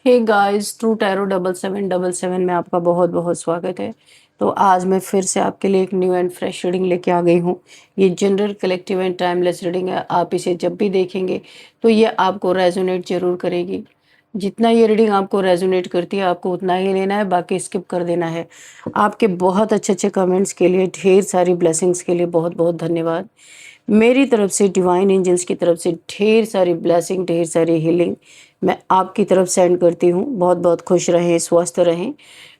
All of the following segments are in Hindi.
हे गाइस, ट्रू टैरो 7777 में आपका बहुत बहुत स्वागत है। तो आज मैं फिर से आपके लिए एक न्यू एंड फ्रेश रीडिंग लेके आ गई हूँ। ये general collective and timeless reading है। आप इसे जब भी देखेंगे तो ये आपको रेजोनेट जरूर करेगी। जितना ये रीडिंग आपको रेजोनेट करती है आपको उतना ही लेना है, बाकी स्किप कर देना है। आपके बहुत अच्छे अच्छे कमेंट्स के लिए, ढेर सारी ब्लेसिंग्स के लिए बहुत बहुत धन्यवाद। मेरी तरफ से, डिवाइन एंजल्स की तरफ से ढेर सारी ब्लेसिंग, ढेर सारी हीलिंग मैं आपकी तरफ सेंड करती हूँ। बहुत बहुत खुश रहें, स्वस्थ रहें।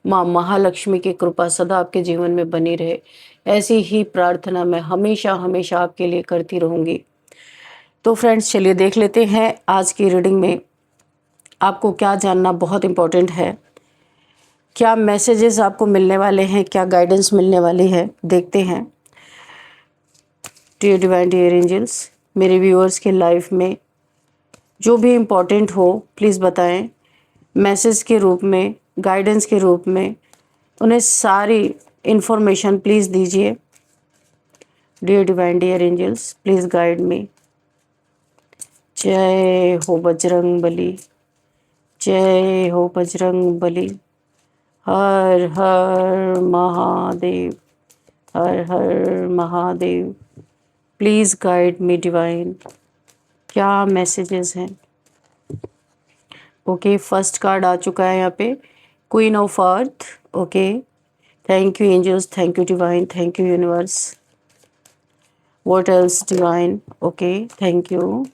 माँ महालक्ष्मी की कृपा सदा आपके जीवन में बनी रहे, ऐसी ही प्रार्थना मैं हमेशा हमेशा आपके लिए करती रहूँगी। तो फ्रेंड्स, चलिए देख लेते हैं आज की रीडिंग में आपको क्या जानना बहुत इम्पोर्टेंट है। क्या मैसेजेस आपको मिलने वाले हैं, क्या गाइडेंस मिलने वाली है, देखते हैं। डियर डिवाइन, डियर एंजल्स, मेरे व्यूअर्स के लाइफ में जो भी इम्पोर्टेंट हो प्लीज़ बताएं, मैसेज के रूप में, गाइडेंस के रूप में उन्हें सारी इन्फॉर्मेशन प्लीज़ दीजिए। Dear divine, dear angels, please guide me. जय हो बजरंग बली, जय हो बजरंग बली। हर हर महादेव, हर हर Mahadev. Please guide me divine, क्या मैसेजेस हैं। ओके, फर्स्ट कार्ड आ चुका है यहाँ पे, queen of earth. Okay, thank you angels, thank you divine, thank you universe. What else divine? Okay, thank you.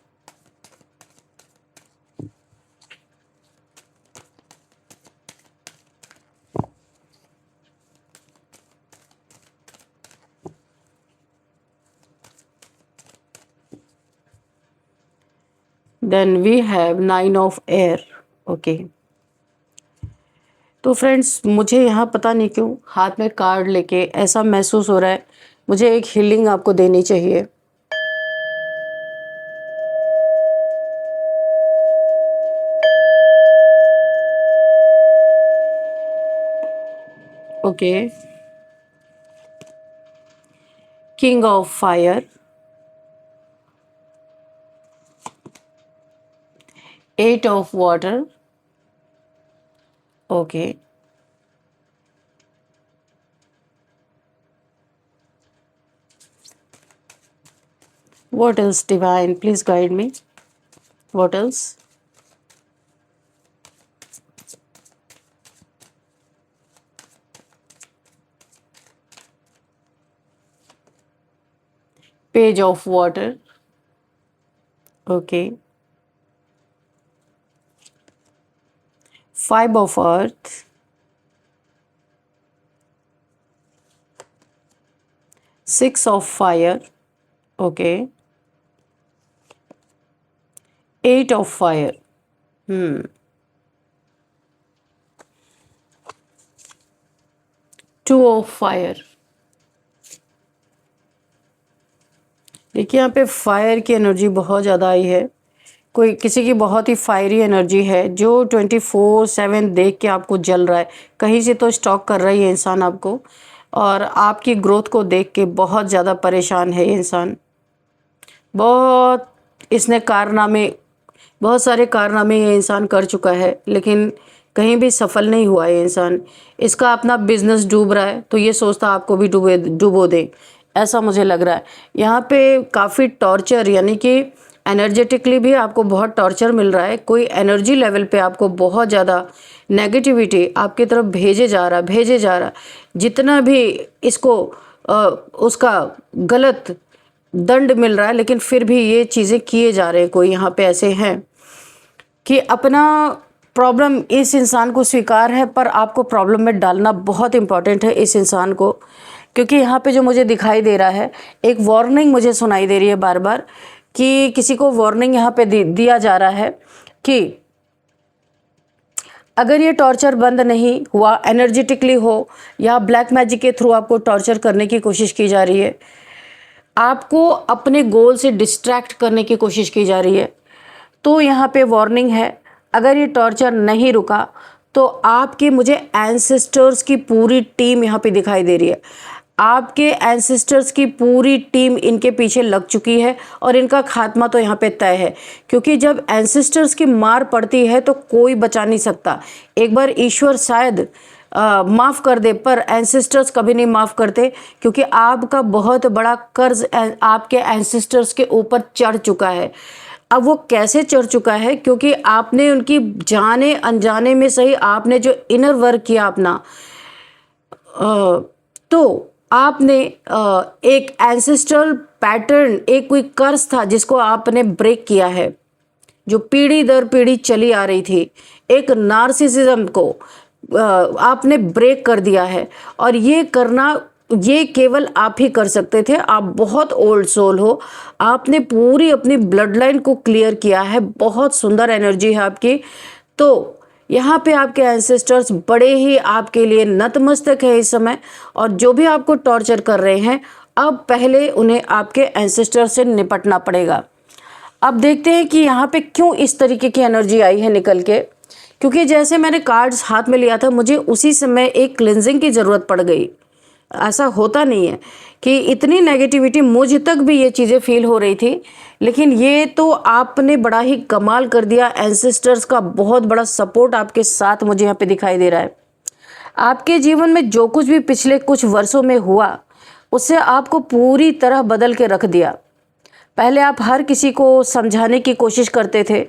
Then we have 9 of air. Okay, तो फ्रेंड्स, मुझे यहाँ पता नहीं क्यों हाथ में कार्ड लेके ऐसा महसूस हो रहा है मुझे एक हीलिंग आपको देनी चाहिए। Okay, king of fire, 8 of water. Okay, what else divine, please guide me, what else? Page of water. Okay, 5 of earth, 6 of fire. Okay, 8 of fire. 2 of fire. देखिए यहाँ पे फायर की एनर्जी बहुत ज़्यादा आई है। कोई किसी की बहुत ही फायरी एनर्जी है जो 24/7 देख के आपको जल रहा है। कहीं से तो स्टॉक कर रही है इंसान आपको, और आपकी ग्रोथ को देख के बहुत ज़्यादा परेशान है ये इंसान। बहुत इसने कारनामे, बहुत सारे कारनामे ये इंसान कर चुका है, लेकिन कहीं भी सफल नहीं हुआ ये इंसान। इसका अपना बिजनेस डूब रहा है तो ये सोचता आपको भी डुबो दे, ऐसा मुझे लग रहा है। यहाँ पे काफ़ी टॉर्चर, यानी कि एनर्जेटिकली भी आपको बहुत टॉर्चर मिल रहा है। कोई एनर्जी लेवल पे आपको बहुत ज़्यादा नेगेटिविटी आपकी तरफ भेजे जा रहा। जितना भी इसको उसका गलत दंड मिल रहा है, लेकिन फिर भी ये चीज़ें किए जा रहे हैं। कोई यहाँ पे ऐसे हैं कि अपना प्रॉब्लम इस इंसान को स्वीकार है, पर आपको प्रॉब्लम में डालना बहुत इम्पॉर्टेंट है इस इंसान को। क्योंकि यहाँ पे जो मुझे दिखाई दे रहा है, एक वार्निंग मुझे सुनाई दे रही है बार बार, कि किसी को वार्निंग यहाँ पे दिया जा रहा है कि अगर ये टॉर्चर बंद नहीं हुआ, एनर्जेटिकली हो या ब्लैक मैजिक के थ्रू आपको टॉर्चर करने की कोशिश की जा रही है, आपको अपने गोल से डिस्ट्रैक्ट करने की कोशिश की जा रही है, तो यहाँ पे वार्निंग है। अगर ये टॉर्चर नहीं रुका तो आपके, मुझे एंसेस्टर्स की पूरी टीम यहाँ पे दिखाई दे रही है। आपके एंसेस्टर्स की पूरी टीम इनके पीछे लग चुकी है और इनका खात्मा तो यहाँ पे तय है, क्योंकि जब एंसेस्टर्स की मार पड़ती है तो कोई बचा नहीं सकता। एक बार ईश्वर शायद माफ़ कर दे, पर एंसेस्टर्स कभी नहीं माफ़ करते, क्योंकि आपका बहुत बड़ा कर्ज आपके एंसेस्टर्स के ऊपर चढ़ चुका है। अब वो कैसे चढ़ चुका है, क्योंकि आपने उनकी जाने अनजाने में सही आपने जो इनर वर्क किया अपना, तो आपने एक एंसेस्ट्रल पैटर्न, एक कोई कर्ज था जिसको आपने ब्रेक किया है, जो पीढ़ी दर पीढ़ी चली आ रही थी। एक नार्सिसिज्म को आपने ब्रेक कर दिया है, और ये करना ये केवल आप ही कर सकते थे। आप बहुत ओल्ड सोल हो, आपने पूरी अपनी ब्लड लाइन को क्लियर किया है, बहुत सुंदर एनर्जी है आपकी। तो यहाँ पे आपके एंसेस्टर्स बड़े ही आपके लिए नतमस्तक है इस समय, और जो भी आपको टॉर्चर कर रहे हैं, अब पहले उन्हें आपके एंसेस्टर से निपटना पड़ेगा। अब देखते हैं कि यहाँ पे क्यों इस तरीके की एनर्जी आई है निकल के, क्योंकि जैसे मैंने कार्ड्स हाथ में लिया था, मुझे उसी समय एक क्लिनजिंग की ज़रूरत पड़ गई। ऐसा होता नहीं है कि इतनी नेगेटिविटी, मुझ तक भी ये चीज़ें फील हो रही थी, लेकिन ये तो आपने बड़ा ही कमाल कर दिया। एंसेस्टर्स का बहुत बड़ा सपोर्ट आपके साथ मुझे यहाँ पे दिखाई दे रहा है। आपके जीवन में जो कुछ भी पिछले कुछ वर्षों में हुआ, उससे आपको पूरी तरह बदल के रख दिया। पहले आप हर किसी को समझाने की कोशिश करते थे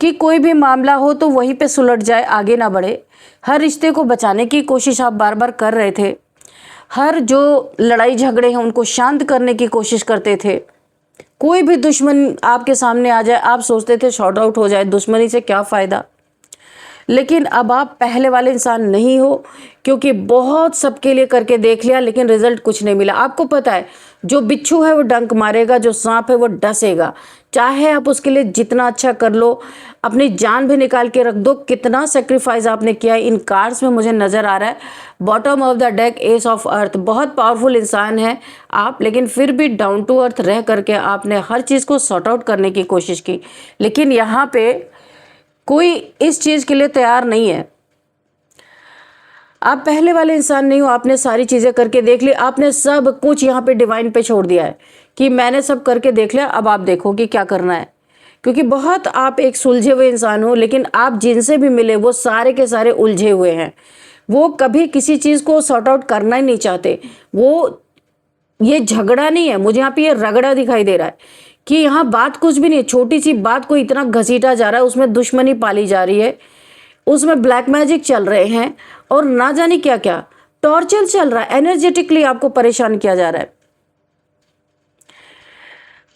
कि कोई भी मामला हो तो वहीं पे सुलझ जाए, आगे ना बढ़े। हर रिश्ते को बचाने की कोशिश आप बार बार कर रहे थे। हर जो लड़ाई झगड़े हैं उनको शांत करने की कोशिश करते थे। कोई भी दुश्मन आपके सामने आ जाए, आप सोचते थे शॉर्ट आउट हो जाए, दुश्मनी से क्या फ़ायदा। लेकिन अब आप पहले वाले इंसान नहीं हो, क्योंकि बहुत सबके लिए करके देख लिया, लेकिन रिजल्ट कुछ नहीं मिला। आपको पता है, जो बिच्छू है वो डंक मारेगा, जो सांप है वो डसेगा। चाहे आप उसके लिए जितना अच्छा कर लो, अपनी जान भी निकाल के रख दो, कितना सेक्रीफाइस आपने किया है। इन कार्ड्स में मुझे नज़र आ रहा है, bottom of the deck S of earth. बहुत पावरफुल इंसान है आप, लेकिन फिर भी डाउन टू अर्थ रह करके आपने हर चीज़ को सॉर्ट आउट करने की कोशिश की, लेकिन यहाँ पे कोई इस चीज़ के लिए तैयार नहीं है। आप पहले वाले इंसान नहीं हो, आपने सारी चीज़ें करके देख ली, आपने सब कुछ यहाँ पे डिवाइन पे छोड़ दिया है कि मैंने सब करके देख लिया, अब आप देखो कि क्या करना है। क्योंकि बहुत आप एक सुलझे हुए इंसान हो, लेकिन आप जिनसे भी मिले वो सारे के सारे उलझे हुए हैं। वो कभी किसी चीज़ को सॉर्ट आउट करना ही नहीं चाहते। वो ये झगड़ा नहीं है, मुझे यहाँ पे ये रगड़ा दिखाई दे रहा है कि यहाँ बात कुछ भी नहीं है। छोटी सी बात को इतना घसीटा जा रहा है, उसमें दुश्मनी पाली जा रही है, उसमें ब्लैक मैजिक चल रहे हैं, और ना जाने क्या क्या टॉर्चर चल रहा है। एनर्जेटिकली आपको परेशान किया जा रहा है।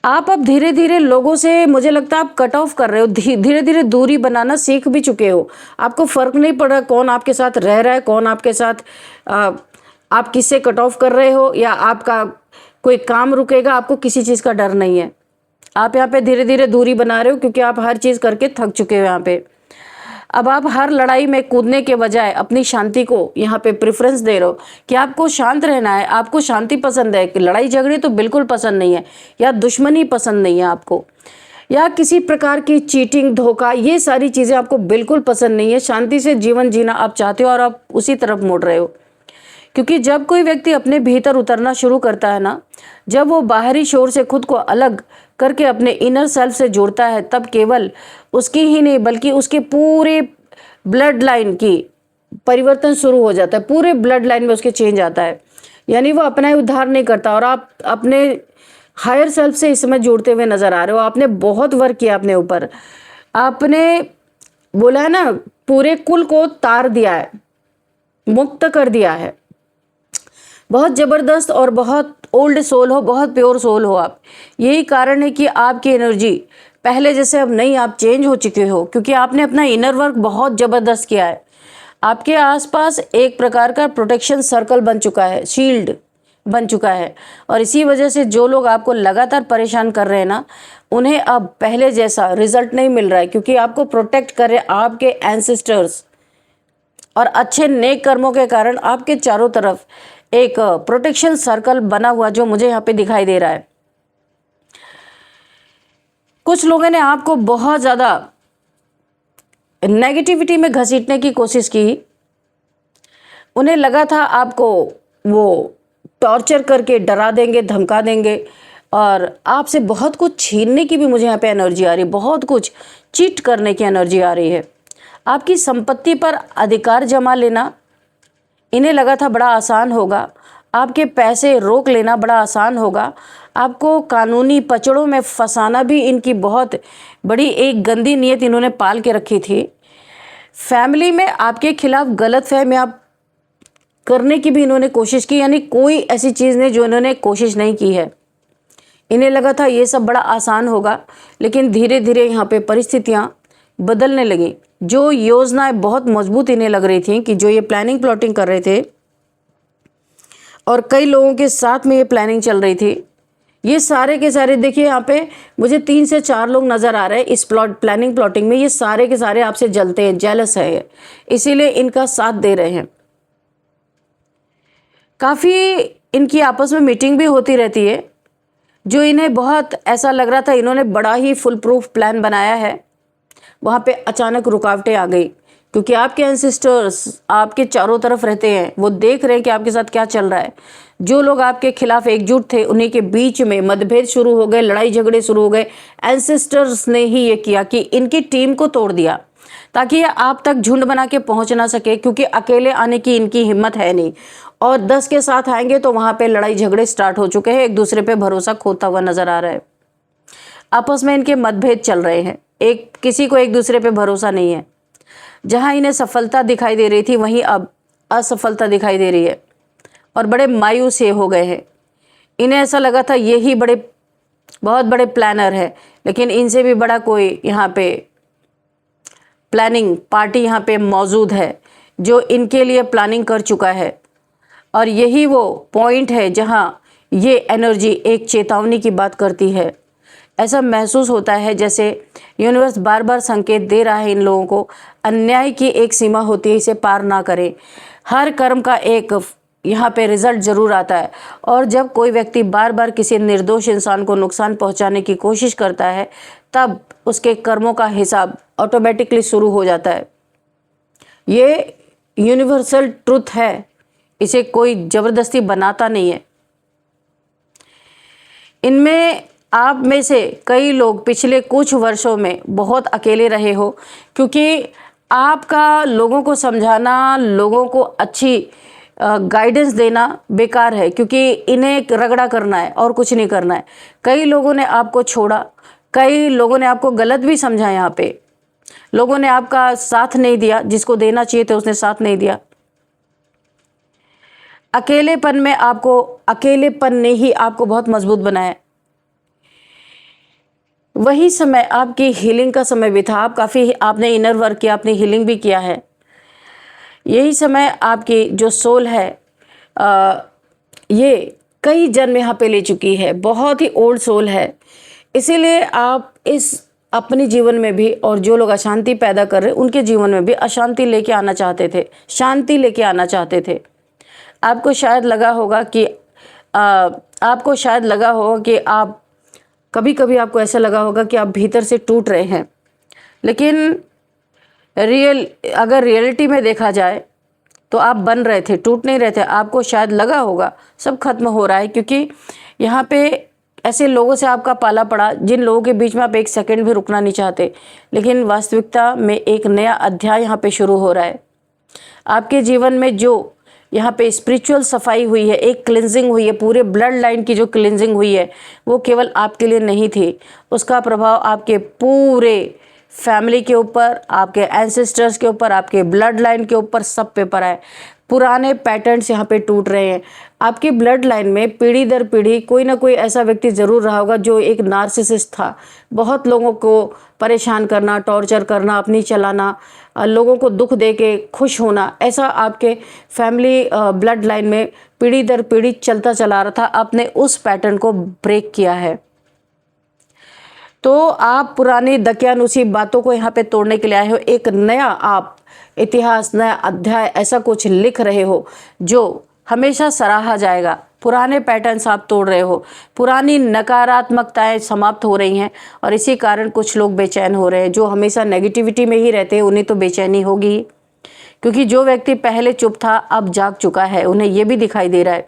आप अब धीरे धीरे लोगों से, मुझे लगता है आप कट ऑफ कर रहे हो, धीरे धीरे दूरी बनाना सीख भी चुके हो। आपको फर्क नहीं पड़ रहा कौन आपके साथ रह रहा है, कौन आपके साथ आप किससे कट ऑफ कर रहे हो, या आपका कोई काम रुकेगा। आपको किसी चीज़ का डर नहीं है। आप यहाँ पे धीरे धीरे दूरी बना रहे हो, क्योंकि आप हर चीज़ करके थक चुके हो यहाँ पे। अब आप हर लड़ाई में कूदने के बजाय अपनी शांति को यहाँ पे प्रेफरेंस दे रहे हो कि आपको शांत रहना है, आपको शांति पसंद है। कि लड़ाई झगड़े तो बिल्कुल पसंद नहीं है, या दुश्मनी पसंद नहीं है आपको, या किसी प्रकार की चीटिंग, धोखा, ये सारी चीज़ें आपको बिल्कुल पसंद नहीं है। शांति से जीवन जीना आप चाहते हो, और आप उसी तरफ मुड़ रहे हो। क्योंकि जब कोई व्यक्ति अपने भीतर उतरना शुरू करता है ना, जब वो बाहरी शोर से खुद को अलग करके अपने इनर सेल्फ से जोड़ता है, तब केवल उसकी ही नहीं बल्कि उसके पूरे ब्लड लाइन की परिवर्तन शुरू हो जाता है। पूरे ब्लड लाइन में उसके चेंज आता है। यानी वो अपना ही उद्धार नहीं करता, और आप अपने हायर सेल्फ से इस समय जुड़ते हुए नजर आ रहे हो। आपने बहुत वर्क किया अपने ऊपर, आपने बोला है ना, पूरे कुल को तार दिया है, मुक्त कर दिया है। बहुत ज़बरदस्त और बहुत ओल्ड सोल हो, बहुत प्योर सोल हो आप। यही कारण है कि आपकी एनर्जी पहले जैसे अब नहीं, आप चेंज हो चुके हो, क्योंकि आपने अपना इनर वर्क बहुत ज़बरदस्त किया है। आपके आसपास एक प्रकार का प्रोटेक्शन सर्कल बन चुका है, शील्ड बन चुका है, और इसी वजह से जो लोग आपको लगातार परेशान कर रहे हैं ना, उन्हें अब पहले जैसा रिजल्ट नहीं मिल रहा है, क्योंकि आपको प्रोटेक्ट कर रहे आपके एंसेस्टर्स। और अच्छे नेक कर्मों के कारण आपके चारों तरफ एक प्रोटेक्शन सर्कल बना हुआ, जो मुझे यहाँ पे दिखाई दे रहा है। कुछ लोगों ने आपको बहुत ज़्यादा नेगेटिविटी में घसीटने की कोशिश की। उन्हें लगा था आपको वो टॉर्चर करके डरा देंगे, धमका देंगे और आपसे बहुत कुछ छीनने की भी मुझे यहाँ पे एनर्जी आ रही है, बहुत कुछ चीट करने की एनर्जी आ रही है। आपकी संपत्ति पर अधिकार जमा लेना इन्हें लगा था बड़ा आसान होगा, आपके पैसे रोक लेना बड़ा आसान होगा, आपको कानूनी पचड़ों में फंसाना भी इनकी बहुत बड़ी एक गंदी नीयत इन्होंने पाल के रखी थी। फैमिली में आपके खिलाफ गलतफहमी आप करने की भी इन्होंने कोशिश की, यानी कोई ऐसी चीज़ नहीं जो इन्होंने कोशिश नहीं की है। इन्हें लगा था ये सब बड़ा आसान होगा, लेकिन धीरे धीरे यहाँ पे परिस्थितियाँ बदलने लगी। जो योजनाएं बहुत मजबूत इन्हें लग रही थी कि जो ये प्लानिंग प्लॉटिंग कर रहे थे और कई लोगों के साथ में ये प्लानिंग चल रही थी, ये सारे के सारे देखिए यहाँ पे मुझे 3 से 4 लोग नज़र आ रहे हैं इस प्लानिंग प्लॉटिंग में। ये सारे के सारे आपसे जलते हैं, जेलस है ये, इसीलिए इनका साथ दे रहे हैं। काफ़ी इनकी आपस में मीटिंग भी होती रहती है, जो इन्हें बहुत ऐसा लग रहा था इन्होंने बड़ा ही फुल प्रूफ प्लान बनाया है, वहाँ पे अचानक रुकावटें आ गई। क्योंकि आपके एंसेस्टर्स आपके चारों तरफ रहते हैं, वो देख रहे हैं कि आपके साथ क्या चल रहा है। जो लोग आपके खिलाफ एकजुट थे उन्हीं के बीच में मतभेद शुरू हो गए, लड़ाई झगड़े शुरू हो गए। एंसेस्टर्स ने ही ये किया कि इनकी टीम को तोड़ दिया ताकि ये आप तक झुंड बना के पहुंच ना सके, क्योंकि अकेले आने की इनकी हिम्मत है नहीं। और 10 के साथ आएंगे तो वहाँ पे लड़ाई झगड़े स्टार्ट हो चुके हैं, एक दूसरे पे भरोसा खोता हुआ नजर आ रहा है। आपस में इनके मतभेद चल रहे हैं, एक किसी को एक दूसरे पे भरोसा नहीं है। जहां इन्हें सफलता दिखाई दे रही थी वहीं अब असफलता दिखाई दे रही है और बड़े मायूस ये हो गए हैं। इन्हें ऐसा लगा था यही बहुत बड़े प्लानर है, लेकिन इनसे भी बड़ा कोई यहाँ पे प्लानिंग पार्टी यहाँ पे मौजूद है जो इनके लिए प्लानिंग कर चुका है। और यही वो पॉइंट है जहाँ ये एनर्जी एक चेतावनी की बात करती है। ऐसा महसूस होता है जैसे यूनिवर्स बार बार संकेत दे रहा है इन लोगों को, अन्याय की एक सीमा होती है, इसे पार ना करें। हर कर्म का एक यहाँ पे रिजल्ट ज़रूर आता है, और जब कोई व्यक्ति बार बार किसी निर्दोष इंसान को नुकसान पहुँचाने की कोशिश करता है तब उसके कर्मों का हिसाब ऑटोमेटिकली शुरू हो जाता है। ये यूनिवर्सल ट्रुथ है, इसे कोई ज़बरदस्ती बनाता नहीं है। इनमें आप में से कई लोग पिछले कुछ वर्षों में बहुत अकेले रहे हो, क्योंकि आपका लोगों को समझाना, लोगों को अच्छी गाइडेंस देना बेकार है, क्योंकि इन्हें रगड़ा करना है और कुछ नहीं करना है। कई लोगों ने आपको छोड़ा, कई लोगों ने आपको गलत भी समझा। यहाँ पे लोगों ने आपका साथ नहीं दिया, जिसको देना चाहिए था उसने साथ नहीं दिया। अकेलेपन ने ही आपको बहुत मजबूत बनाया। वही समय आपकी हीलिंग का समय भी था। आपने इनर वर्क किया, आपने हीलिंग भी किया है। यही समय आपकी जो सोल है ये कई जन्म यहाँ पे ले चुकी है, बहुत ही ओल्ड सोल है। इसीलिए आप इस अपने जीवन में भी, और जो लोग अशांति पैदा कर रहे उनके जीवन में भी अशांति लेके आना चाहते थे, शांति लेके आना चाहते थे। आपको शायद लगा होगा कि आप कभी आपको ऐसा लगा होगा कि आप भीतर से टूट रहे हैं, लेकिन अगर रियलिटी में देखा जाए तो आप बन रहे थे, टूट नहीं रहे थे। आपको शायद लगा होगा सब खत्म हो रहा है, क्योंकि यहाँ पे ऐसे लोगों से आपका पाला पड़ा जिन लोगों के बीच में आप एक सेकंड भी रुकना नहीं चाहते, लेकिन वास्तविकता में एक नया अध्याय यहाँ पे शुरू हो रहा है। आपके जीवन में जो यहाँ पे स्पिरिचुअल सफाई हुई है, एक क्लिनजिंग हुई है, पूरे ब्लड लाइन की जो क्लिनजिंग हुई है वो केवल आपके लिए नहीं थी, उसका प्रभाव आपके पूरे फैमिली के ऊपर, आपके एंसेस्टर्स के ऊपर, आपके ब्लड लाइन के ऊपर, सब पे पड़ा है। पुराने पैटर्न्स यहाँ पे टूट रहे हैं। आपकी ब्लड लाइन में पीढ़ी दर पीढ़ी कोई ना कोई ऐसा व्यक्ति ज़रूर रहा होगा जो एक नार्सिसिस्ट था, बहुत लोगों को परेशान करना, टॉर्चर करना, अपनी चलाना, लोगों को दुख दे के खुश होना, ऐसा आपके फैमिली ब्लड लाइन में पीढ़ी दर पीढ़ी चलता चला रहा था। आपने उस पैटर्न को ब्रेक किया है, तो आप पुरानी दकियानुसी बातों को यहाँ पे तोड़ने के लिए आए हो। एक नया आप इतिहास, नया अध्याय ऐसा कुछ लिख रहे हो जो हमेशा सराहा जाएगा। पुराने पैटर्न्स आप तोड़ रहे हो, पुरानी नकारात्मकताएं समाप्त हो रही हैं, और इसी कारण कुछ लोग बेचैन हो रहे हैं। जो हमेशा नेगेटिविटी में ही रहते हैं उन्हें तो बेचैनी होगी, क्योंकि जो व्यक्ति पहले चुप था अब जाग चुका है, उन्हें ये भी दिखाई दे रहा है।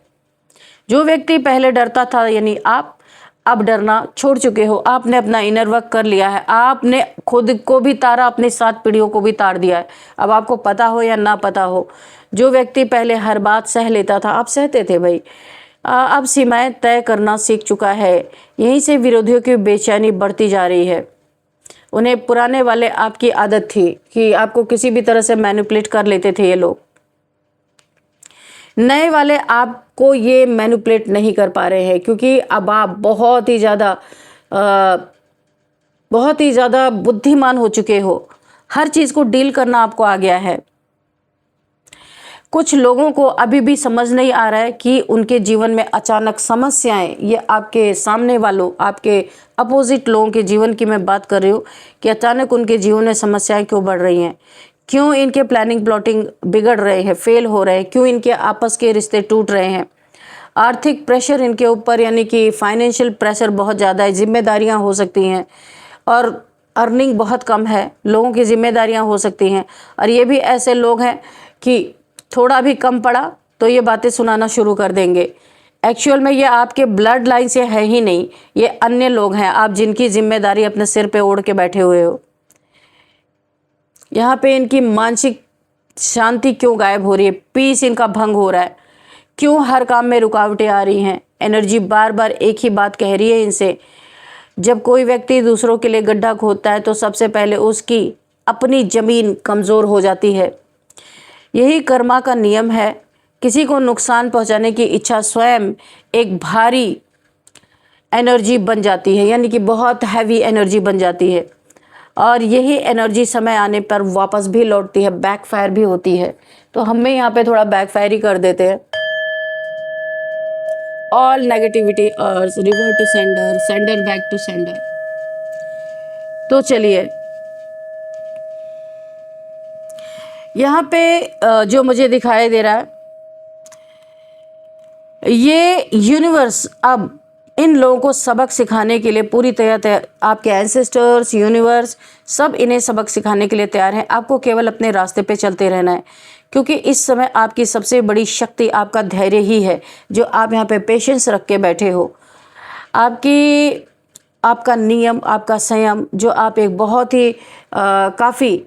जो व्यक्ति पहले डरता था, यानी आप अब डरना छोड़ चुके हो। आपने अपना इनर वर्क कर लिया है, आपने खुद को भी तारा, अपनी 7 पीढ़ियों को भी तार दिया है। अब आपको पता हो या ना पता हो, जो व्यक्ति पहले हर बात सह लेता था, आप सहते थे भाई, अब सीमाएं तय करना सीख चुका है। यहीं से विरोधियों की बेचैनी बढ़ती जा रही है। उन्हें पुराने वाले आपकी आदत थी कि आपको किसी भी तरह से मैनिपुलेट कर लेते थे ये लोग। नए वाले आपको ये मैनिपुलेट नहीं कर पा रहे हैं, क्योंकि अब आप बहुत ही ज़्यादा बुद्धिमान हो चुके हो। हर चीज़ को डील करना आपको आ गया है। कुछ लोगों को अभी भी समझ नहीं आ रहा है कि उनके जीवन में अचानक समस्याएं, ये आपके सामने वालों, आपके अपोजिट लोगों के जीवन की मैं बात कर रही हूँ, कि अचानक उनके जीवन में समस्याएं क्यों बढ़ रही हैं, क्यों इनके प्लानिंग प्लॉटिंग बिगड़ रहे हैं, फेल हो रहे हैं, क्यों इनके आपस के रिश्ते टूट रहे हैं। आर्थिक प्रेशर इनके ऊपर, यानी कि फाइनेंशियल प्रेशर बहुत ज़्यादा है, जिम्मेदारियाँ हो सकती हैं, और अर्निंग बहुत कम है, लोगों की जिम्मेदारियाँ हो सकती हैं। और ये भी ऐसे लोग हैं कि थोड़ा भी कम पड़ा तो ये बातें सुनाना शुरू कर देंगे। एक्चुअल में ये आपके ब्लड लाइन से है ही नहीं, ये अन्य लोग हैं, आप जिनकी जिम्मेदारी अपने सिर पे ओढ़ के बैठे हुए हो। यहाँ पे इनकी मानसिक शांति क्यों गायब हो रही है, पीस इनका भंग हो रहा है, क्यों हर काम में रुकावटें आ रही हैं। एनर्जी बार बार एक ही बात कह रही है इनसे। जब कोई व्यक्ति दूसरों के लिए गड्ढा खोदता है तो सबसे पहले उसकी अपनी जमीन कमज़ोर हो जाती है। यही कर्मा का नियम है। किसी को नुकसान पहुंचाने की इच्छा स्वयं एक भारी एनर्जी बन जाती है, यानी कि बहुत हैवी एनर्जी बन जाती है, और यही एनर्जी समय आने पर वापस भी लौटती है, बैकफायर भी होती है। तो हमें यहाँ पे थोड़ा बैकफायर ही कर देते हैं। ऑल नेगेटिविटी और revert to sender, sender back to sender. तो चलिए, यहाँ पे जो मुझे दिखाई दे रहा है, ये यूनिवर्स अब इन लोगों को सबक सिखाने के लिए पूरी तरह, आपके एंसेस्टर्स, यूनिवर्स सब इन्हें सबक सिखाने के लिए तैयार हैं। आपको केवल अपने रास्ते पे चलते रहना है, क्योंकि इस समय आपकी सबसे बड़ी शक्ति आपका धैर्य ही है, जो आप यहाँ पे पेशेंस रख के बैठे हो। आपका नियम, आपका संयम, जो आप एक बहुत ही काफ़ी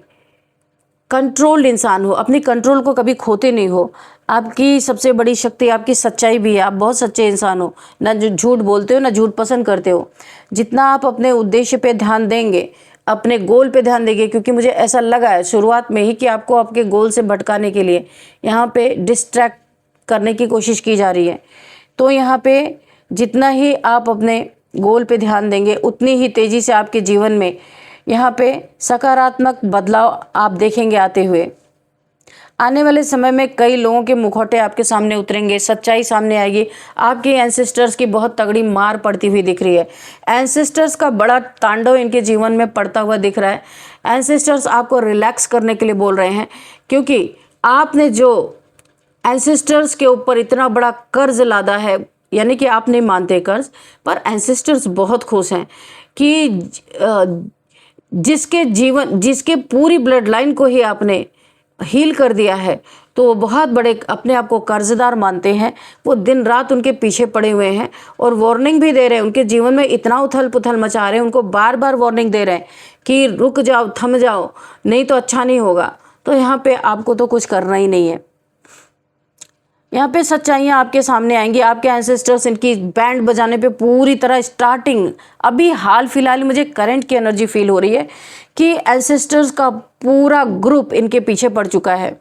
कंट्रोल्ड इंसान हो, अपनी कंट्रोल को कभी खोते नहीं हो। आपकी सबसे बड़ी शक्ति आपकी सच्चाई भी है, आप बहुत सच्चे इंसान हो, ना झूठ बोलते हो, ना झूठ पसंद करते हो। जितना आप अपने उद्देश्य पे ध्यान देंगे, अपने गोल पे ध्यान देंगे, क्योंकि मुझे ऐसा लगा है शुरुआत में ही कि आपको आपके गोल से भटकाने के लिए यहाँ पे डिस्ट्रैक्ट करने की कोशिश की जा रही है। तो यहाँ पे जितना ही आप अपने गोल पे ध्यान देंगे, उतनी ही तेज़ी से आपके जीवन में यहाँ पे सकारात्मक बदलाव आप देखेंगे आते हुए। आने वाले समय में कई लोगों के मुखौटे आपके सामने उतरेंगे, सच्चाई सामने आएगी। आपके एंसेस्टर्स की बहुत तगड़ी मार पड़ती हुई दिख रही है। एंसेस्टर्स का बड़ा तांडव इनके जीवन में पड़ता हुआ दिख रहा है। एंसेस्टर्स आपको रिलैक्स करने के लिए बोल रहे हैं, क्योंकि आपने जो एंसेस्टर्स के ऊपर इतना बड़ा कर्ज लादा है, यानी कि आप नहीं मानते कर्ज, पर एंसेस्टर्स बहुत खुश हैं कि जिसके पूरी ब्लड लाइन को ही आपने हील कर दिया है, तो वो बहुत बड़े अपने आप को कर्जदार मानते हैं। वो दिन रात उनके पीछे पड़े हुए हैं और वार्निंग भी दे रहे हैं। उनके जीवन में इतना उथल पुथल मचा रहे हैं, उनको बार बार वार्निंग दे रहे हैं कि रुक जाओ, थम जाओ, नहीं तो अच्छा नहीं होगा। तो यहाँ पे आपको तो कुछ करना ही नहीं है। यहाँ पे सच्चाइयाँ आपके सामने आएंगी। आपके एंसेस्टर्स इनकी बैंड बजाने पे पूरी तरह स्टार्टिंग, अभी हाल फिलहाल मुझे करंट की एनर्जी फील हो रही है कि एंसेस्टर्स का पूरा ग्रुप इनके पीछे पड़ चुका है।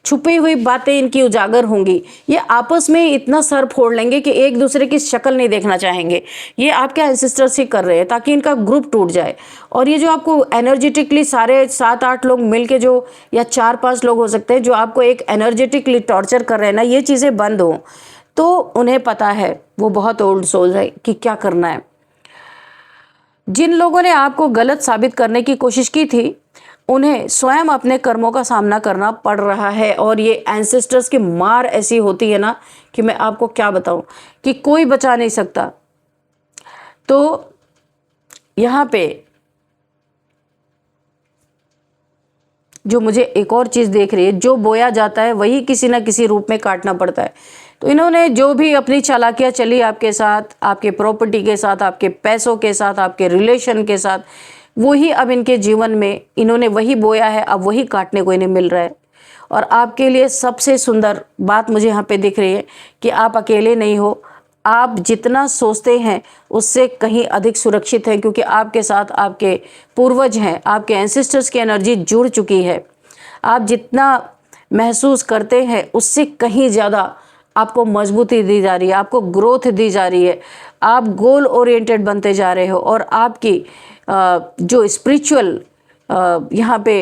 छुपी हुई बातें इनकी उजागर होंगी। ये आपस में इतना सर फोड़ लेंगे कि एक दूसरे की शक्ल नहीं देखना चाहेंगे। ये आपके एंसेस्टर्स ही कर रहे हैं ताकि इनका ग्रुप टूट जाए। और ये जो आपको एनर्जेटिकली सारे 7-8 लोग मिलके जो, या 4-5 लोग हो सकते हैं, जो आपको एक एनर्जेटिकली टॉर्चर कर रहे हैं ना, ये चीज़ें बंद हो। तो उन्हें पता है, वो बहुत ओल्ड सोल है, कि क्या करना है। जिन लोगों ने आपको गलत साबित करने की कोशिश की थी, उन्हें स्वयं अपने कर्मों का सामना करना पड़ रहा है। और ये एंसेस्टर्स की मार ऐसी होती है ना कि मैं आपको क्या बताऊं, कि कोई बचा नहीं सकता। तो यहाँ पे जो मुझे एक और चीज़ देख रही है, जो बोया जाता है वही किसी ना किसी रूप में काटना पड़ता है। तो इन्होंने जो भी अपनी चालाकियाँ चली आपके साथ, आपके प्रॉपर्टी के साथ, आपके पैसों के साथ, आपके रिलेशन के साथ, वही अब इनके जीवन में इन्होंने वही बोया है, अब वही काटने को इन्हें मिल रहा है। और आपके लिए सबसे सुंदर बात मुझे यहाँ पे दिख रही है कि आप अकेले नहीं हो, आप जितना सोचते हैं उससे कहीं अधिक सुरक्षित हैं, क्योंकि आपके साथ आपके पूर्वज हैं, आपके एंसेस्टर्स की एनर्जी जुड़ चुकी है। आप जितना महसूस करते हैं उससे कहीं ज़्यादा आपको मजबूती दी जा रही है, आपको ग्रोथ दी जा रही है, आप गोल ओरिएंटेड बनते जा रहे हो। और आपकी जो स्पिरिचुअल यहाँ पे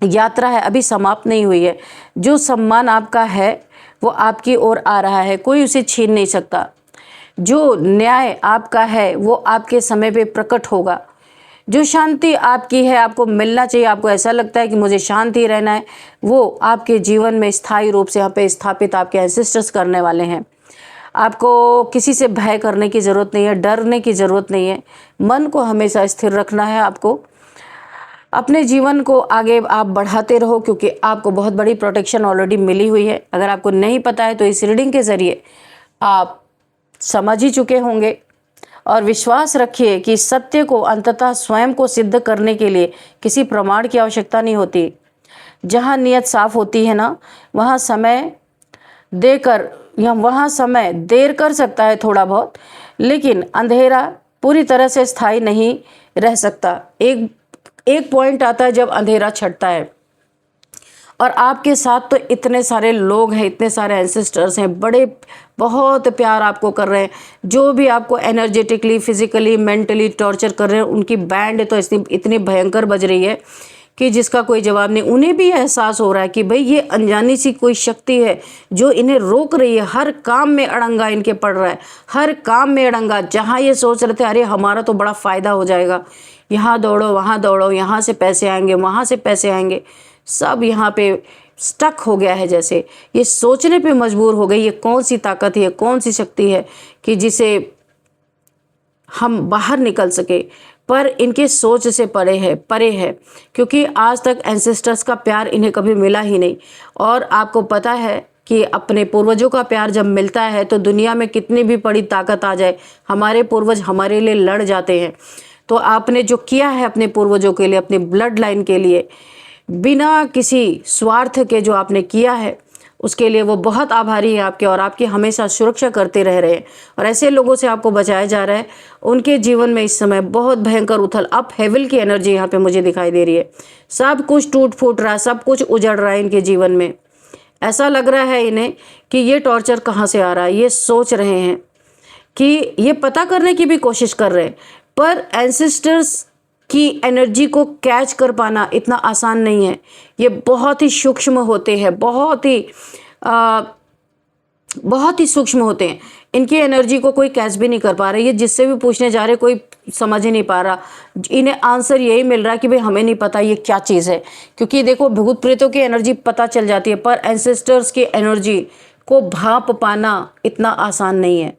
यात्रा है अभी समाप्त नहीं हुई है। जो सम्मान आपका है वो आपकी ओर आ रहा है, कोई उसे छीन नहीं सकता। जो न्याय आपका है वो आपके समय पे प्रकट होगा। जो शांति आपकी है, आपको मिलना चाहिए, आपको ऐसा लगता है कि मुझे शांति रहना है, वो आपके जीवन में स्थायी रूप से यहाँ पे स्थापित आपके एंसेस्टर्स करने वाले हैं। आपको किसी से भय करने की ज़रूरत नहीं है, डरने की ज़रूरत नहीं है। मन को हमेशा स्थिर रखना है आपको। अपने जीवन को आगे आप बढ़ाते रहो, क्योंकि आपको बहुत बड़ी प्रोटेक्शन ऑलरेडी मिली हुई है। अगर आपको नहीं पता है तो इस रीडिंग के ज़रिए आप समझ ही चुके होंगे। और विश्वास रखिए कि सत्य को अंततः स्वयं को सिद्ध करने के लिए किसी प्रमाण की आवश्यकता नहीं होती। जहाँ नियत साफ होती है ना, वहाँ समय देकर या वहाँ समय देर कर सकता है थोड़ा बहुत, लेकिन अंधेरा पूरी तरह से स्थायी नहीं रह सकता। एक पॉइंट आता है जब अंधेरा छटता है। और आपके साथ तो इतने सारे लोग हैं, इतने सारे एंसेस्टर्स हैं, बड़े बहुत प्यार आपको कर रहे हैं। जो भी आपको एनर्जेटिकली, फिजिकली, मेंटली टॉर्चर कर रहे हैं, उनकी बैंड तो इतनी भयंकर बज रही है कि जिसका कोई जवाब नहीं। उन्हें भी एहसास हो रहा है कि भाई ये अनजानी सी कोई शक्ति है जो इन्हें रोक रही है। हर काम में अड़ंगा इनके पड़ रहा है, हर काम में अड़ंगा। जहाँ ये सोच रहे थे अरे हमारा तो बड़ा फ़ायदा हो जाएगा, यहाँ दौड़ो वहाँ दौड़ो, यहाँ से पैसे आएंगे वहाँ से पैसे आएंगे, सब यहाँ पे स्टक हो गया है। जैसे ये सोचने पे मजबूर हो गई, ये कौन सी ताकत है, कौन सी शक्ति है कि जिसे हम बाहर निकल सके। पर इनके सोच से परे है, क्योंकि आज तक एंसेस्टर्स का प्यार इन्हें कभी मिला ही नहीं। और आपको पता है कि अपने पूर्वजों का प्यार जब मिलता है तो दुनिया में कितनी भी बड़ी ताकत आ जाए, हमारे पूर्वज हमारे लिए लड़ जाते हैं। तो आपने जो किया है अपने पूर्वजों के लिए, अपने ब्लड लाइन के लिए, बिना किसी स्वार्थ के जो आपने किया है, उसके लिए वो बहुत आभारी है आपके। और आपकी हमेशा सुरक्षा करते रह रहे हैं और ऐसे लोगों से आपको बचाया जा रहा है। उनके जीवन में इस समय बहुत भयंकर उथल अप हेवल की एनर्जी यहाँ पे मुझे दिखाई दे रही है। सब कुछ टूट फूट रहा है, सब कुछ उजड़ रहा है इनके जीवन में। ऐसा लग रहा है इन्हें कि ये टॉर्चर कहाँ से आ रहा है। ये सोच रहे हैं कि ये पता करने की भी कोशिश कर रहे हैं, पर एंसेस्टर्स की एनर्जी को कैच कर पाना इतना आसान नहीं है। ये बहुत ही सूक्ष्म होते हैं, बहुत ही सूक्ष्म होते हैं। इनकी एनर्जी को कोई कैच भी नहीं कर पा रहा। ये जिससे भी पूछने जा रहे कोई समझ ही नहीं पा रहा। इन्हें आंसर यही मिल रहा है कि भाई हमें नहीं पता ये क्या चीज़ है। क्योंकि देखो भूत प्रेतों की एनर्जी पता चल जाती है, पर एंसेस्टर्स की एनर्जी को भांप पाना इतना आसान नहीं है,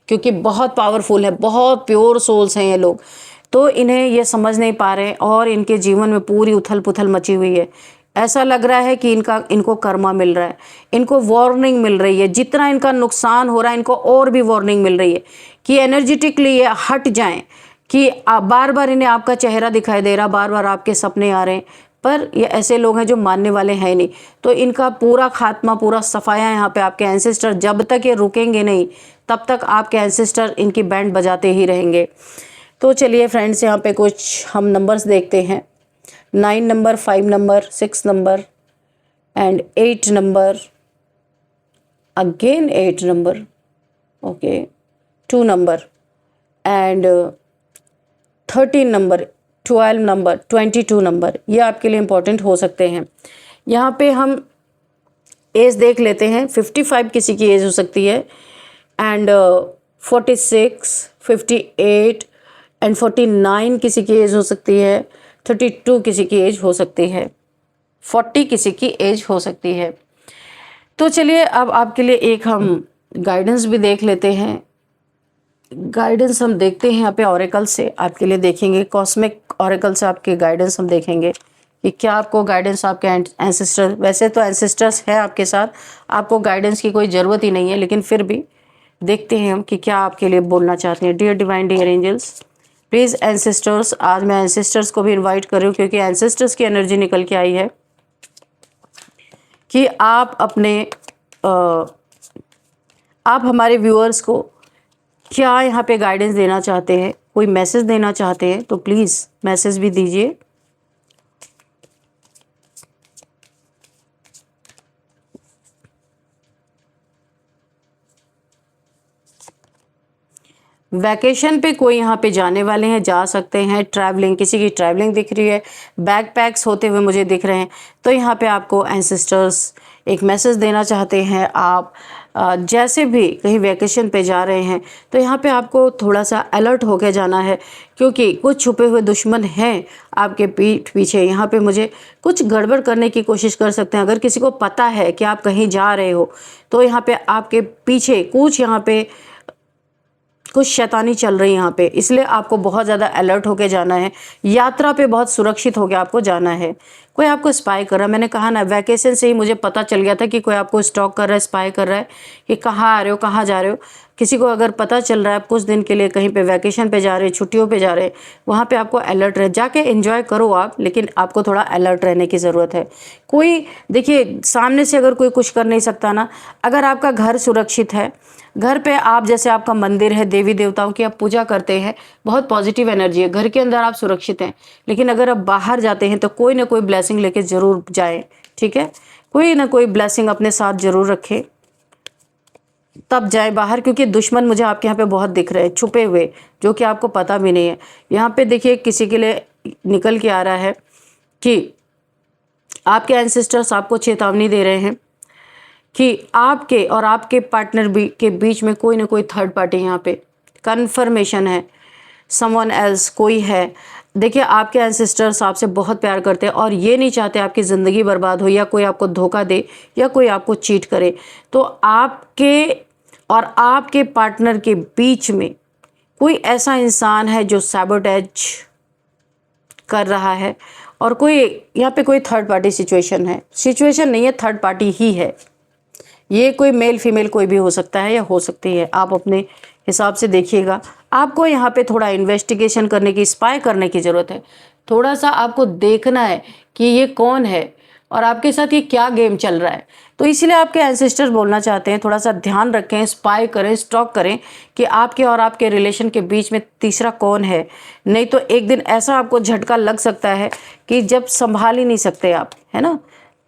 क्योंकि बहुत पावरफुल है, बहुत प्योर सोल्स हैं ये लोग। तो इन्हें ये समझ नहीं पा रहे और इनके जीवन में पूरी उथल पुथल मची हुई है। ऐसा लग रहा है कि इनको कर्मा मिल रहा है, इनको वार्निंग मिल रही है। जितना इनका नुकसान हो रहा है इनको और भी वार्निंग मिल रही है कि एनर्जेटिकली ये हट जाएं, कि बार बार इन्हें आपका चेहरा दिखाई दे रहा, बार बार आपके सपने आ रहे हैं, पर ये ऐसे लोग हैं जो मानने वाले हैं नहीं। तो इनका पूरा खात्मा, पूरा सफाया यहाँ पे आपके एंसेस्टर, जब तक ये रुकेंगे नहीं तब तक आपके एंसेस्टर इनकी बैंड बजाते ही रहेंगे। तो चलिए फ्रेंड्स, यहाँ पे कुछ हम नंबर्स देखते हैं। 9 number, 5 number, 6 number and 8 number, again 8 number, okay, 2 number and 13 number, 12 number, 22 number, ये आपके लिए इम्पोर्टेंट हो सकते हैं। यहाँ पे हम एज देख लेते हैं। 55 किसी की एज हो सकती है एंड 46, 58 एंड 49 किसी की एज हो सकती है। 32 किसी की एज हो सकती है। 40 किसी की एज हो सकती है। तो चलिए अब आपके लिए एक हम गाइडेंस भी देख लेते हैं। गाइडेंस हम देखते हैं यहाँ पे ऑरेकल से आपके लिए देखेंगे, कॉस्मिक ऑरेकल से आपके गाइडेंस हम देखेंगे कि क्या आपको गाइडेंस आपके एंसेस्टर, वैसे तो एंसेस्टर्स है आपके साथ, आपको गाइडेंस की कोई ज़रूरत ही नहीं है, लेकिन फिर भी देखते हैं हम कि क्या आपके लिए बोलना चाहते हैं। Dear divine, dear angels, please ancestors, आज मैं एंसेस्टर्स को भी इनवाइट कर रही हूँ क्योंकि एंसेस्टर्स की एनर्जी निकल के आई है कि आप अपने आप हमारे व्यूअर्स को क्या यहाँ पे गाइडेंस देना चाहते हैं, कोई मैसेज देना चाहते हैं तो प्लीज़ मैसेज भी दीजिए। वैकेशन पे कोई यहाँ पे जाने वाले हैं, जा सकते हैं। ट्रैवलिंग, किसी की ट्रैवलिंग दिख रही है, बैकपैक्स होते हुए मुझे दिख रहे हैं, तो यहाँ पे आपको एंसेस्टर्स एक मैसेज देना चाहते हैं। आप जैसे भी कहीं वैकेशन पे जा रहे हैं तो यहाँ पे आपको थोड़ा सा अलर्ट होके जाना है क्योंकि कुछ छुपे हुए दुश्मन हैं आपके पीठ पीछे। यहाँ पे मुझे कुछ गड़बड़ करने की कोशिश कर सकते हैं। अगर किसी को पता है कि आप कहीं जा रहे हो तो यहाँ पे आपके पीछे कुछ शैतानी चल रही है यहाँ पे, इसलिए आपको बहुत ज़्यादा अलर्ट होके जाना है। यात्रा पे बहुत सुरक्षित होके आपको जाना है। कोई आपको स्पाई कर रहा है, मैंने कहा ना, वैकेशन से ही मुझे पता चल गया था कि कोई आपको स्टॉक कर रहा है, स्पाई कर रहा है कि कहाँ आ रहे हो, कहाँ जा रहे हो। किसी को अगर पता चल रहा है आप कुछ दिन के लिए कहीं पे वैकेशन पे जा रहे हैं, छुट्टियों पे जा रहे हैं, वहाँ पे आपको अलर्ट रहे। जाके एंजॉय करो आप, लेकिन आपको थोड़ा अलर्ट रहने की ज़रूरत है। कोई देखिए, सामने से अगर कोई कुछ कर नहीं सकता ना, अगर आपका घर सुरक्षित है, घर पे आप, जैसे आपका मंदिर है, देवी देवताओं की आप पूजा करते हैं, बहुत पॉजिटिव एनर्जी है, घर के अंदर आप सुरक्षित हैं। लेकिन अगर आप बाहर जाते हैं तो कोई ना कोई ब्लेसिंग लेके ज़रूर जाएं, ठीक है? कोई ना कोई ब्लेसिंग अपने साथ ज़रूर रखें, तब जाएं बाहर, क्योंकि दुश्मन मुझे आपके यहाँ पे बहुत दिख रहे हैं छुपे हुए, जो कि आपको पता भी नहीं है। यहाँ पे देखिए, किसी के लिए निकल के आ रहा है कि आपके एंसेस्टर्स आपको चेतावनी दे रहे हैं कि आपके और आपके पार्टनर के बीच में कोई ना कोई थर्ड पार्टी यहाँ पे कन्फर्मेशन है, समवन एल्स कोई है। देखिए, आपके एंसेस्टर्स आपसे बहुत प्यार करते हैं और ये नहीं चाहते आपकी ज़िंदगी बर्बाद हो या कोई आपको धोखा दे या कोई आपको चीट करे। तो आपके और आपके पार्टनर के बीच में कोई ऐसा इंसान है जो सैबोटेज कर रहा है, और कोई यहाँ पे कोई थर्ड पार्टी सिचुएशन नहीं है, थर्ड पार्टी ही है। ये कोई मेल फीमेल कोई भी हो सकता है या हो सकती है, आप अपने हिसाब से देखिएगा। आपको यहाँ पे थोड़ा इन्वेस्टिगेशन करने की, स्पाई करने की ज़रूरत है। थोड़ा सा आपको देखना है कि ये कौन है और आपके साथ ये क्या गेम चल रहा है। तो इसीलिए आपके एंसेस्टर्स बोलना चाहते हैं, थोड़ा सा ध्यान रखें, स्पाई करें, स्टॉक करें कि आपके और आपके रिलेशन के बीच में तीसरा कौन है। नहीं तो एक दिन ऐसा आपको झटका लग सकता है कि जब संभाल ही नहीं सकते आप, है ना।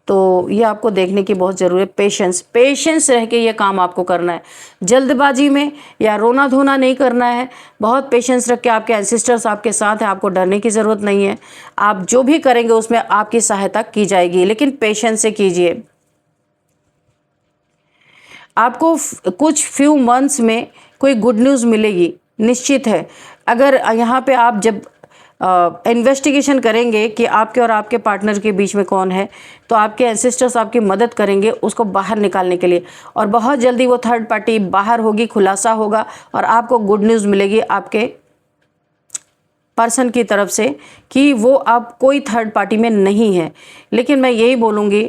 तो ये आपको देखने की बहुत ज़रूरत है। पेशेंस रह के ये काम आपको करना है, जल्दबाजी में या रोना धोना नहीं करना है। बहुत पेशेंस रख के, आपके एंसेस्टर्स आपके साथ हैं, आपको डरने की ज़रूरत नहीं है। आप जो भी करेंगे उसमें आपकी सहायता की जाएगी, लेकिन पेशेंस से कीजिए। आपको कुछ फ्यू मंथ्स में कोई गुड न्यूज़ मिलेगी, निश्चित है। अगर यहाँ पे आप जब इन्वेस्टिगेशन करेंगे कि आपके और आपके पार्टनर के बीच में कौन है, तो आपके एंसेस्टर्स आपकी मदद करेंगे उसको बाहर निकालने के लिए, और बहुत जल्दी वो थर्ड पार्टी बाहर होगी, खुलासा होगा और आपको गुड न्यूज़ मिलेगी आपके पर्सन की तरफ से कि वो अब कोई थर्ड पार्टी में नहीं है। लेकिन मैं यही बोलूँगी,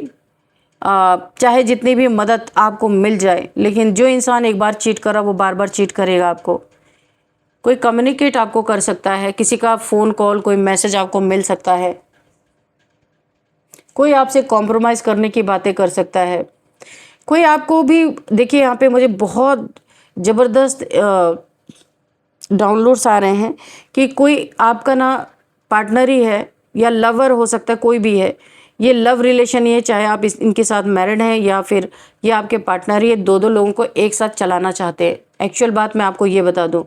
चाहे जितनी भी मदद आपको मिल जाए, लेकिन जो इंसान एक बार चीट कर रहा वो बार बार चीट करेगा आपको। कोई कम्युनिकेट आपको कर सकता है, किसी का फ़ोन कॉल, कोई मैसेज आपको मिल सकता है, कोई आपसे कॉम्प्रोमाइज़ करने की बातें कर सकता है, कोई आपको भी। देखिए, यहाँ पे मुझे बहुत ज़बरदस्त डाउनलोड्स आ रहे हैं कि कोई आपका ना पार्टनर ही है या लवर हो सकता है, कोई भी है। ये लव रिलेशन ही है, चाहे आप इनके साथ मैरिड हैं या फिर ये आपके पार्टनर ही है, दो लोगों को एक साथ चलाना चाहते हैं। एक्चुअल बात मैं आपको ये बता दूं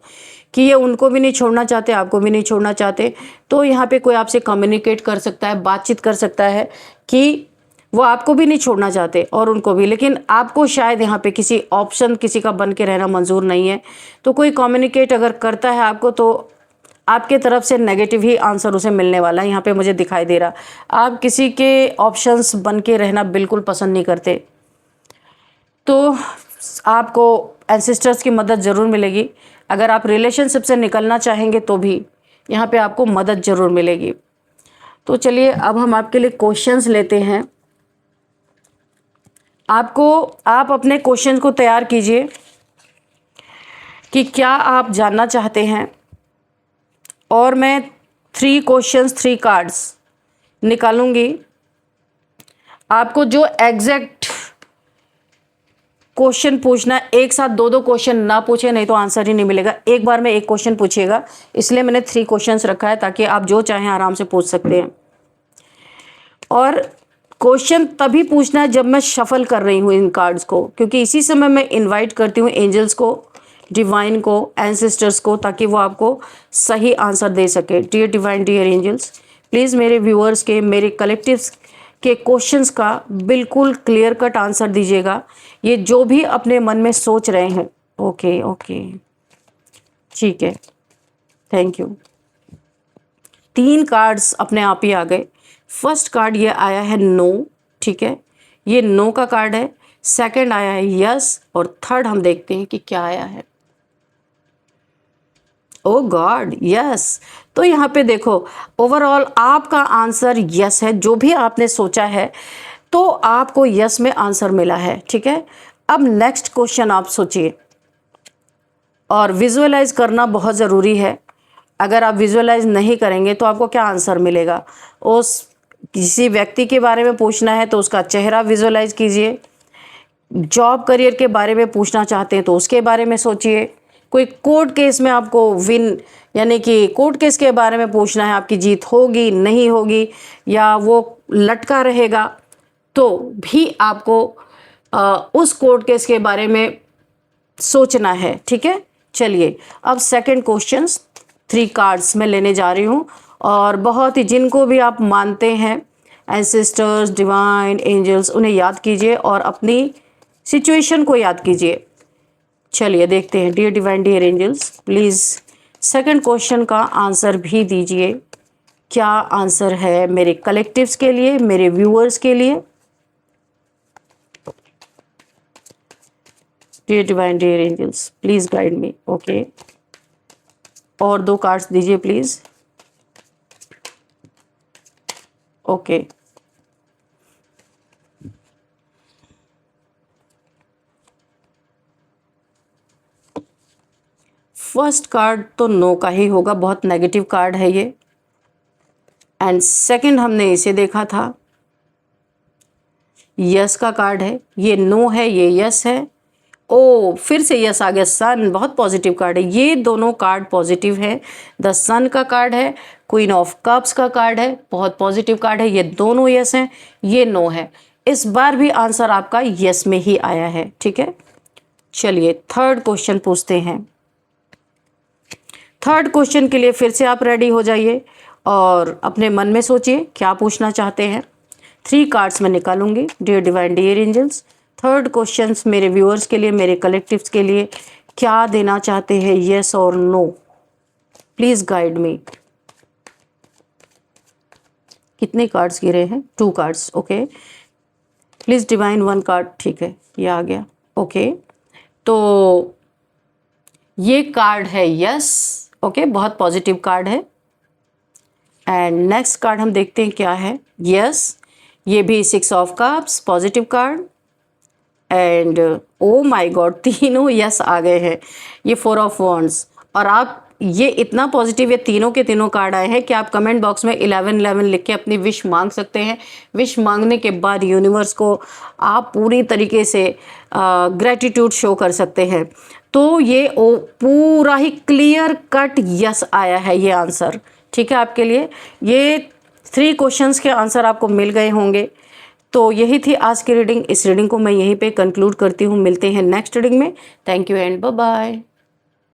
कि ये उनको भी नहीं छोड़ना चाहते, आपको भी नहीं छोड़ना चाहते। तो यहाँ पे कोई आपसे कम्युनिकेट कर सकता है, बातचीत कर सकता है कि वो आपको भी नहीं छोड़ना चाहते और उनको भी, लेकिन आपको शायद यहाँ पे किसी ऑप्शन किसी का बन के रहना मंजूर नहीं है। तो कोई कम्युनिकेट अगर करता है आपको, तो आपके तरफ से नेगेटिव ही आंसर उसे मिलने वाला है, यहाँ पे मुझे दिखाई दे रहा। आप किसी के ऑप्शंस बन के रहना बिल्कुल पसंद नहीं करते, तो आपको एंसेस्टर्स की मदद ज़रूर मिलेगी। अगर आप रिलेशनशिप से निकलना चाहेंगे तो भी यहाँ पे आपको मदद ज़रूर मिलेगी। तो चलिए अब हम आपके लिए क्वेश्चंस लेते हैं। आप अपने क्वेश्चन को तैयार कीजिए कि क्या आप जानना चाहते हैं, और मैं 3 क्वेश्चंस 3 कार्ड्स निकालूंगी। आपको जो एग्जैक्ट क्वेश्चन पूछना, एक साथ 2-2 क्वेश्चन ना पूछे, नहीं तो आंसर ही नहीं मिलेगा। एक बार में एक क्वेश्चन पूछिएगा, इसलिए मैंने 3 क्वेश्चंस रखा है ताकि आप जो चाहें आराम से पूछ सकते हैं। और क्वेश्चन तभी पूछना है जब मैं शफल कर रही हूँ इन कार्ड्स को, क्योंकि इसी समय मैं इनवाइट करती हूँ एंजल्स को, डिवाइन को, एंसेस्टर्स को, ताकि वो आपको सही आंसर दे सके। Dear divine, dear angels, please मेरे व्यूअर्स के, मेरे कलेक्टिव्स के क्वेश्चंस का बिल्कुल क्लियर कट आंसर दीजिएगा, ये जो भी अपने मन में सोच रहे हैं। ओके ओके, ठीक है, थैंक यू। 3 कार्ड्स अपने आप ही आ गए। फर्स्ट कार्ड ये आया है नो, ठीक है, ये नो का कार्ड है। सेकंड आया है यस, और थर्ड हम देखते हैं कि क्या आया है। ओ गॉड, यस। तो यहाँ पे देखो, ओवरऑल आपका आंसर यस है। जो भी आपने सोचा है तो आपको यस में आंसर मिला है, ठीक है। अब नेक्स्ट क्वेश्चन आप सोचिए, और विजुअलाइज करना बहुत ज़रूरी है। अगर आप विजुअलाइज नहीं करेंगे तो आपको क्या आंसर मिलेगा। उस किसी व्यक्ति के बारे में पूछना है तो उसका चेहरा विजुअलाइज कीजिए। जॉब करियर के बारे में पूछना चाहते हैं तो उसके बारे में सोचिए। कोई कोर्ट केस में आपको विन, यानी कि कोर्ट केस के बारे में पूछना है, आपकी जीत होगी नहीं होगी, या वो लटका रहेगा, तो भी आपको उस कोर्ट केस के बारे में सोचना है, ठीक है। चलिए अब सेकंड क्वेश्चंस 3 कार्ड्स में लेने जा रही हूँ, और बहुत ही जिनको भी आप मानते हैं, एंसेस्टर्स, डिवाइन, एंजल्स, उन्हें याद कीजिए और अपनी सिचुएशन को याद कीजिए। चलिए देखते हैं। Dear divine, dear angels, please second question का आंसर भी दीजिए। क्या आंसर है मेरे कलेक्टिव्स के लिए, मेरे व्यूअर्स के लिए। Dear divine, dear angels, please guide me. Okay, और 2 कार्ड्स दीजिए प्लीज़। ओके, फर्स्ट कार्ड तो नो का ही होगा, बहुत नेगेटिव कार्ड है ये। एंड सेकंड हमने इसे देखा था, यस का कार्ड है। ये नो है, ये यस है। ओ, फिर से यस आ गया। सन, बहुत पॉजिटिव कार्ड है। ये दोनों कार्ड पॉजिटिव है। द सन का कार्ड है, क्वीन ऑफ कप्स का कार्ड है, बहुत पॉजिटिव कार्ड है। ये दोनों यस हैं, ये नो है। इस बार भी आंसर आपका यस में ही आया है, ठीक है। चलिए थर्ड क्वेश्चन पूछते हैं। थर्ड क्वेश्चन के लिए फिर से आप रेडी हो जाइए और अपने मन में सोचिए क्या पूछना चाहते हैं। 3 कार्ड्स मैं निकालूंगी। Dear divine, dear angels, third questions मेरे व्यूअर्स के लिए, मेरे कलेक्टिव्स के लिए क्या देना चाहते हैं, येस और नो। Please guide me. कितने कार्ड्स गिरे हैं? 2 cards. Okay, please divine 1 card. ठीक है, ये आ गया। ओके, तो ये कार्ड है यस। ओके, बहुत पॉजिटिव कार्ड है। एंड नेक्स्ट कार्ड हम देखते हैं क्या है। यस, ये भी 6 of cups, positive card. And oh my God, तीनों यस आ गए हैं। ये 4 ऑफ वॉन्ड्स। और आप ये इतना पॉजिटिव, ये तीनों के तीनों कार्ड आए हैं कि आप कमेंट बॉक्स में 1111 लिख के अपनी विश मांग सकते हैं। विश मांगने के बाद यूनिवर्स को आप पूरी तरीके से ग्रेटिट्यूड शो कर सकते हैं। तो ये पूरा ही क्लियर कट यस आया है ये आंसर, ठीक है। आपके लिए ये 3 क्वेश्चंस के आंसर आपको मिल गए होंगे। तो यही थी आज की रीडिंग। इस रीडिंग को मैं यहीं पे कंक्लूड करती हूँ। मिलते हैं नेक्स्ट रीडिंग में। Thank you and bye bye.